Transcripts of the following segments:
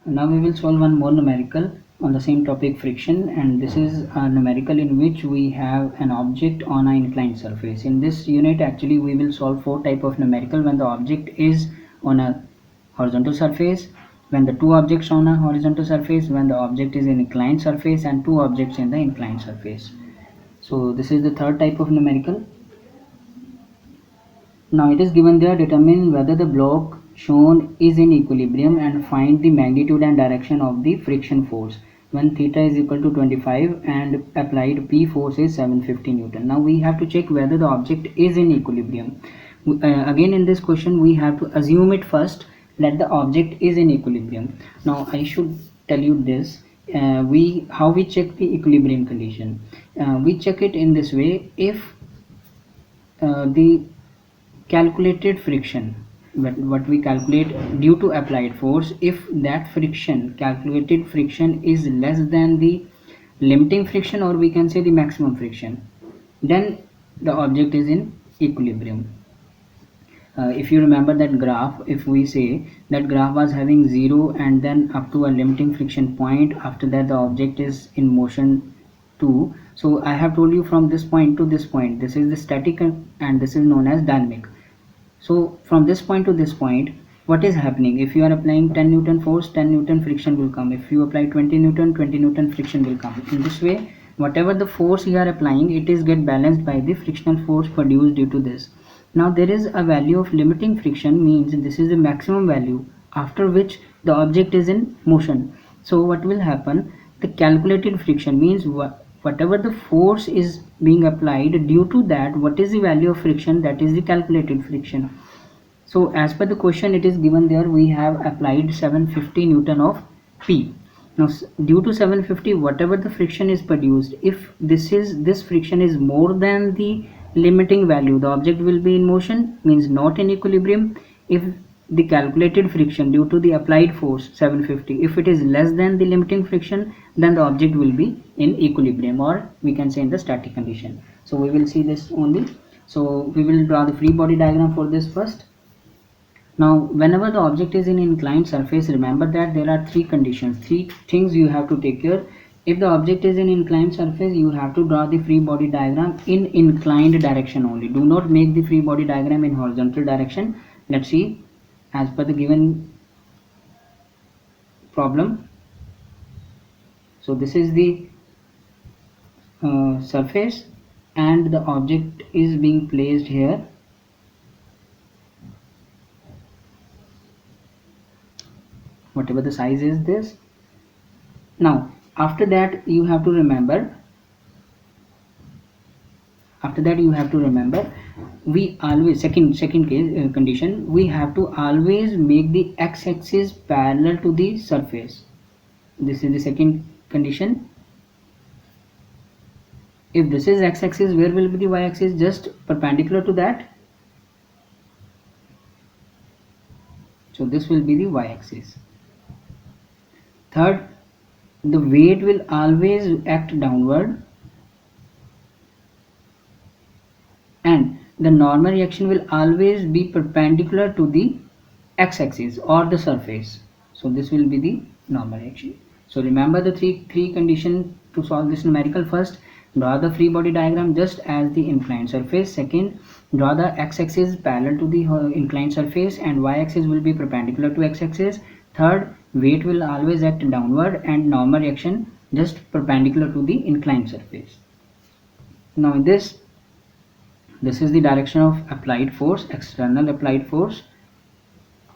Now we will solve one more numerical on the same topic, friction, and this is a numerical in which we have an object on an inclined surface. In this unit actually we will solve four type of numerical when the object is on a horizontal surface, when the two objects on a horizontal surface, when the object is in inclined surface, and two objects in the inclined surface. So this is the third type of numerical. Now it is given there, determine whether the block shown is in equilibrium and find the magnitude and direction of the friction force when theta is equal to 25 and applied P force is 750 Newton. Now we have to check whether the object is in equilibrium. Again in this question we have to assume it first that the object is in equilibrium. Now I should tell you this, how we check the equilibrium condition. We check it in this way: if the calculated friction, what we calculate due to applied force, if that friction, calculated friction, is less than the limiting friction, or we can say the maximum friction, then the object is in equilibrium. If you remember that graph, if we say that graph was having 0 and then up to a limiting friction point, after that the object is in motion too. So I have told you from this point to this point, this is the static and this is known as dynamic. So from this point to this point, what is happening? If you are applying 10 Newton force, 10 Newton friction will come. If you apply 20 Newton, 20 Newton friction will come. In this way, whatever the force you are applying, it is get balanced by the frictional force produced due to this. Now there is a value of limiting friction, means this is the maximum value after which the object is in motion. So what will happen? The calculated friction means whatever the force is being applied, due to that what is the value of friction, that is the calculated friction. So as per the question it is given there, we have applied 750 Newton of P. Now due to 750, whatever the friction is produced, if this friction is more than the limiting value, the object will be in motion, means not in equilibrium. If the calculated friction due to the applied force 750, if it is less than the limiting friction, then the object will be in equilibrium, or we can say in the static condition. So we will see this only. So we will draw the free body diagram for this first. Now whenever the object is in inclined surface, remember that there are three conditions, three things you have to take care. If the object is in inclined surface, you have to draw the free body diagram in inclined direction only. Do not make the free body diagram in horizontal direction. Let's see as per the given problem. So this is the surface and the object is being placed here. Whatever the size is this. Now after that you have to remember, we always, second case condition, we have to always make the x-axis parallel to the surface. This is the second condition. If this is x-axis, where will be the y-axis? Just perpendicular to that. So this will be the y-axis. Third, the weight will always act downward and the normal reaction will always be perpendicular to the x-axis or the surface. So this will be the normal reaction. So remember the three conditions to solve this numerical. First, draw the free body diagram just as the inclined surface. Second, draw the x-axis parallel to the inclined surface and y-axis will be perpendicular to x-axis. Third, weight will always act downward and normal reaction just perpendicular to the inclined surface. Now in this is the direction of applied force, external applied force,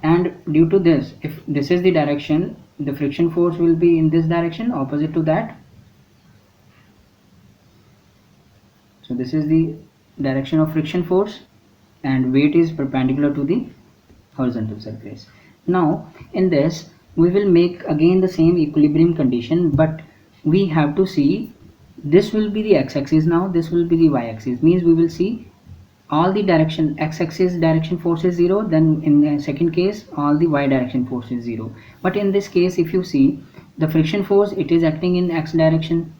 and due to this, if this is the direction, the friction force will be in this direction, opposite to that. So this is the direction of friction force and weight is perpendicular to the horizontal surface. Now in this we will make again the same equilibrium condition, but we have to see this will be the x-axis, now this will be the y-axis, means we will see all the direction x-axis direction force is 0, then in the second case all the y direction force is 0. But in this case if you see the friction force, it is acting in x direction,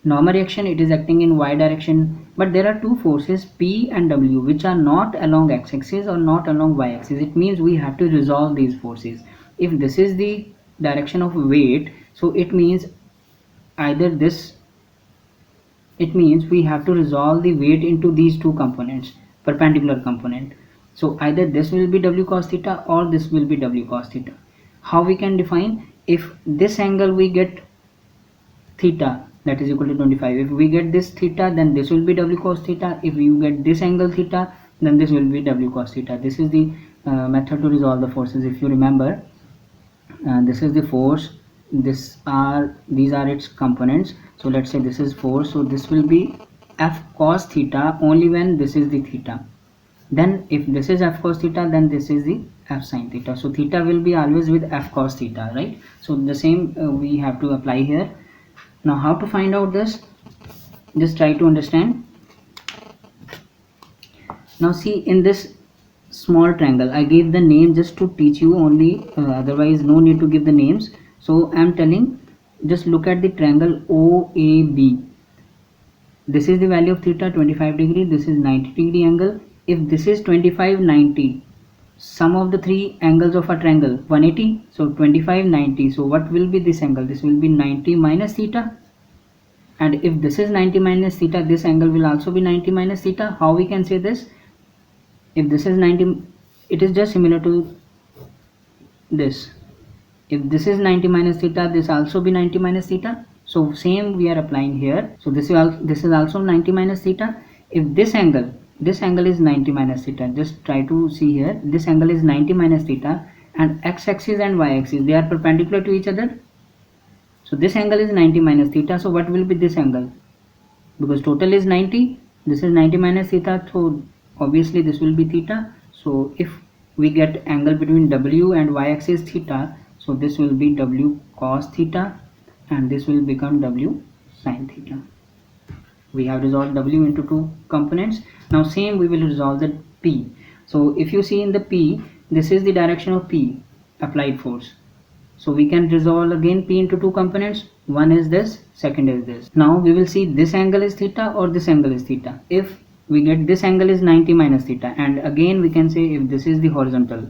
normal reaction it is acting in y direction, but there are two forces P and W which are not along x-axis or not along y-axis. It means we have to resolve these forces. If this is the direction of weight, so it means either this, it means we have to resolve the weight into these two components, perpendicular component. So either this will be w cos theta or this will be w cos theta. How we can define? If this angle we get theta, that is equal to 25. If we get this theta, then this will be w cos theta. If you get this angle theta, then this will be w cos theta. This is the method to resolve the forces. If you remember, this is the force, these are its components. So let's say this is force, so this will be f cos theta only when this is the theta. Then if this is f cos theta, then this is the f sin theta. So theta will be always with f cos theta, right? So the same we have to apply here. Now how to find out this? Just try to understand. Now see, in this small triangle, I gave the name just to teach you only, otherwise no need to give the names. So I am telling, just look at the triangle OAB. This is the value of theta, 25 degree. This is 90 degree angle. If this is 25, 90, sum of the three angles of a triangle 180, so 25, 90. So what will be this angle? This will be 90 minus theta. And if this is 90 minus theta, this angle will also be 90 minus theta. How we can say this? If this is 90, it is just similar to this. If this is 90 minus theta, this also be 90 minus theta. So same we are applying here. So this is also 90 minus theta. If this angle is 90 minus theta, just try to see here, this angle is 90 minus theta, and x-axis and y-axis, they are perpendicular to each other. So this angle is 90 minus theta. So what will be this angle? Because total is 90, this is 90 minus theta, so obviously this will be theta. So if we get angle between w and y-axis theta, so this will be w cos theta and this will become w sin theta. We have resolved w into two components. Now same we will resolve the p. So if you see in the p, this is the direction of p, applied force. So we can resolve again p into two components. One is this, second is this. Now we will see this angle is theta or this angle is theta. If we get this angle is 90 minus theta, and again we can say if this is the horizontal,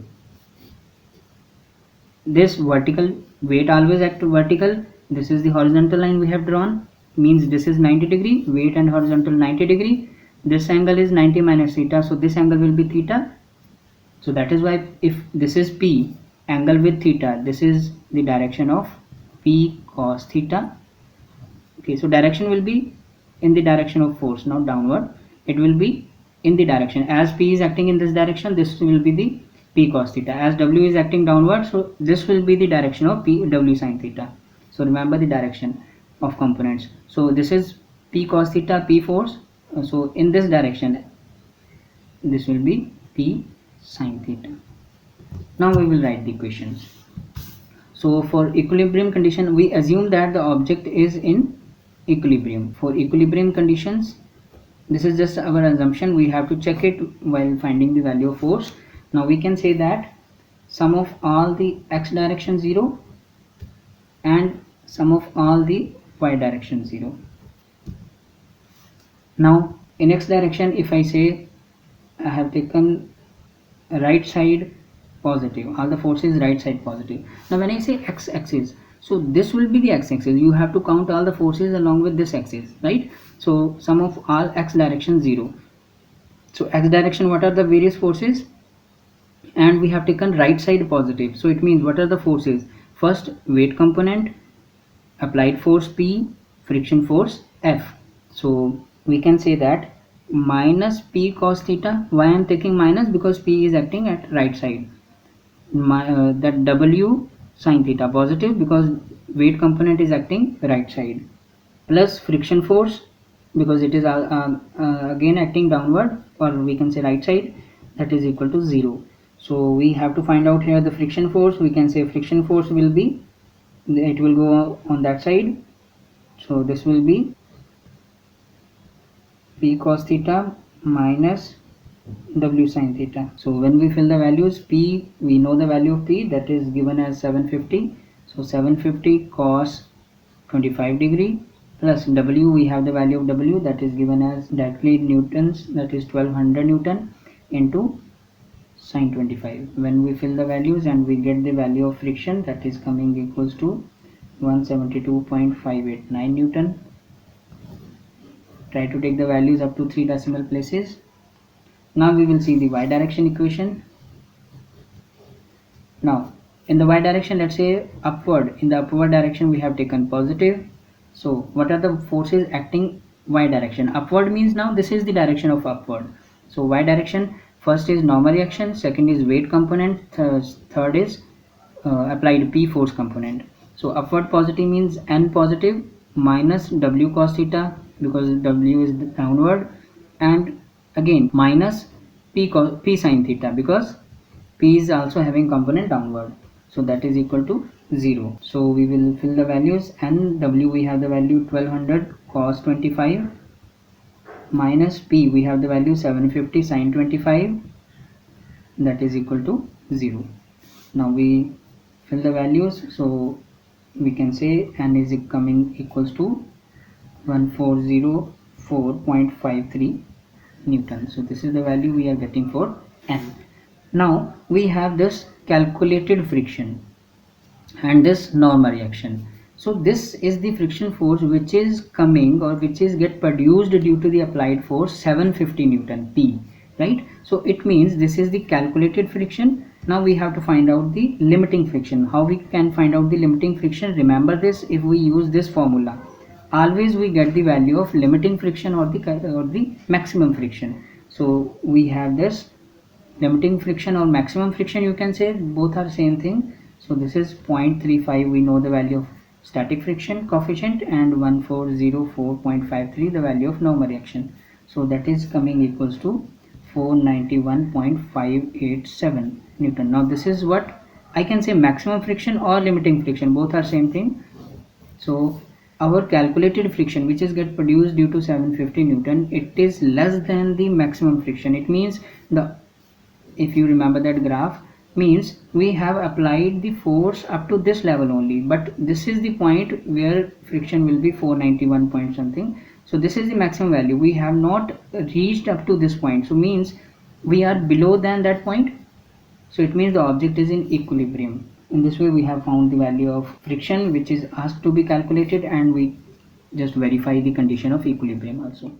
this vertical, weight always act vertical, this is the horizontal line we have drawn, means this is 90 degree, weight and horizontal 90 degree, this angle is 90 minus theta, so this angle will be theta. So that is why if this is p, angle with theta, this is the direction of p cos theta. Okay, so direction will be in the direction of force, not downward. It will be in the direction, as p is acting in this direction, this will be the p cos theta. As w is acting downward, so this will be the direction of p w sin theta. So remember the direction of components. So this is p cos theta, p force. So in this direction, this will be p sin theta. Now we will write the equations. So for equilibrium condition, we assume that the object is in equilibrium. For equilibrium conditions, this is just our assumption, we have to check it while finding the value of force. Now we can say that sum of all the x direction 0 and sum of all the y direction 0. Now in x direction, if I say I have taken right side positive, all the forces right side positive. Now when I say x-axis, so this will be the x-axis, you have to count all the forces along with this axis, right? So sum of all x direction 0. So x direction, what are the various forces? And we have taken right side positive, so it means what are the forces? First, weight component, applied force P, friction force F. So we can say that minus P cos theta. Why I am taking minus? Because P is acting at right side. That W sin theta positive, because weight component is acting right side, plus friction force because it is again acting downward, or we can say right side, that is equal to 0. So we have to find out here the friction force. We can say friction force will be, it will go on that side, so this will be P cos theta minus W sin theta. So when we fill the values, P, we know the value of P, that is given as 750. So 750 cos 25 degree plus W, we have the value of W, that is given as directly newtons, that is 1200 Newton into sine 25. When we fill the values and we get the value of friction, that is coming equals to 172.589 Newton. Try to take the values up to 3 decimal places. Now we will see the y direction equation. Now in the y direction, let's say upward, in the upward direction we have taken positive. So what are the forces acting y direction? Upward means now this is the direction of upward. So y direction, first is normal reaction, second is weight component, third is applied p force component. So upward positive means n positive minus w cos theta, because w is downward, and again minus p sin theta, because p is also having component downward. So that is equal to 0. So we will fill the values. And w, we have the value 1200 cos 25 minus p, we have the value 750 sin 25, that is equal to 0. Now we fill the values. So we can say n is coming equals to 1404.53 Newton. So this is the value we are getting for n. Now we have this calculated friction and this normal reaction. So this is the friction force which is coming, or which is get produced due to the applied force 750 Newton P, right? So it means this is the calculated friction. Now we have to find out the limiting friction. How we can find out the limiting friction? Remember this, if we use this formula, always we get the value of limiting friction or the maximum friction. So we have this limiting friction or maximum friction, you can say, both are same thing. So this is 0.35, we know the value of static friction coefficient, and 1404.53 the value of normal reaction. So that is coming equals to 491.587 Newton. Now this is what I can say, maximum friction or limiting friction, both are same thing. So our calculated friction which is get produced due to 750 Newton, it is less than the maximum friction. It means if you remember that graph, means we have applied the force up to this level only, but this is the point where friction will be 491 point something. So this is the maximum value, we have not reached up to this point, so means we are below than that point. So it means the object is in equilibrium. In this way we have found the value of friction which is asked to be calculated, and we just verify the condition of equilibrium also.